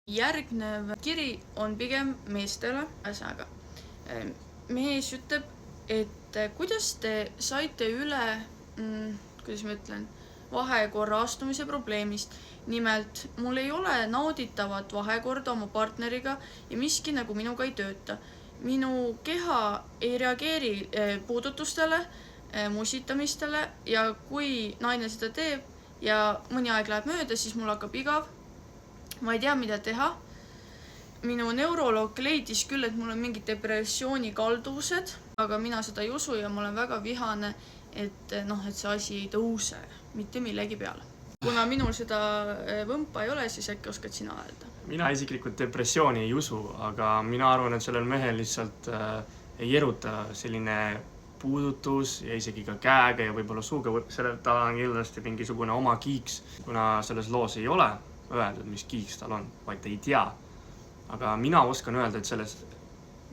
Järgnev kiri on pigem meestele, ühesõnaga. Mees ütleb, et kuidas te saite üle, kuidas ma ütlen, vahekorra astumise probleemist. Nimelt, mul ei ole nauditavat vahekorda oma partneriga ja miski nagu minuga ei tööta. Minu keha ei reageeri puudutustele, musitamistele ja kui naine seda teeb ja mõni aeg läheb mööda, siis mul hakkab igav. Ma ei tea, mida teha. Minu neuroloog leidis küll, et mul on mingid depressiooni kalduvused, aga mina seda ei usu ja ma olen väga vihane, et see asi ei tõuse mitte millegi peale. Kuna minul seda võmpa ei ole, siis äkki oskad sina öelda? Mina isiklikult depressiooni ei usu, aga mina arvan, et sellel mehel lihtsalt ei eruta selline puudutus ja isegi ka käega ja võib-olla suuga, ta on kindlasti mingisugune oma kiiks, kuna selles loos ei ole öeldud, mis kiiks tal on, vaid ta ei tea. Aga mina oskan öelda, et sellest,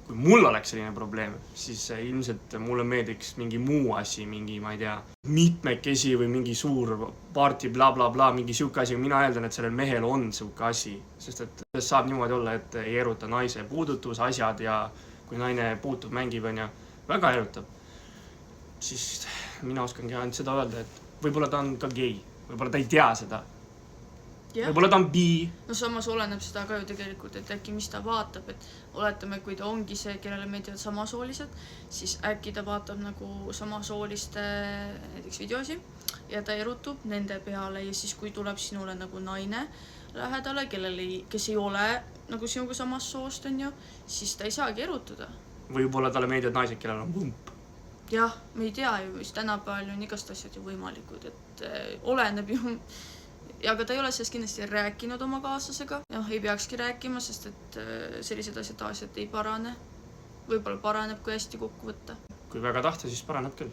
kui mul oleks selline probleem, siis ilmselt mulle meeldiks mingi muu asi, mingi, ma ei tea, mitmekesi või mingi suur party, bla bla bla, mingi siuke asi. Mina eeldan, et sellel mehel on siuke asi, sest et saab niimoodi olla, et ei eruta naise puudutus, asjad ja kui naine puutub, mängib, on ja väga erutab. Siis mina oskangi ainult seda öelda, et võib-olla ta on ka gei, võib-olla ta ei tea seda. Võib-olla ta on bi. No samas oleneb seda ka ju tegelikult, et äkki mis ta vaatab, et oletame, kui ta ongi see, kellele meeldivad samasoolised, siis äkki ta vaatab nagu samasooliste näiteks videosi ja ta erutub nende peale ja siis kui tuleb sinule nagu naine lähedale, kes ei ole nagu sinuga samast soost on ju, siis ta ei saagi erutuda. Võib-olla talle meeldivad naised, kellel on võmp. Jah, me ei tea ju, mis tänapäeval on igast asjad ju võimalikud, et oleneb ju. Aga ta ei ole sellest kindlasti rääkinud oma kaaslasega. Ei peakski rääkima, sest et sellised asjad taasiselt ei parane. Võib-olla paraneb, kui hästi kokku võtta. Kui väga tahta, siis paraneb küll.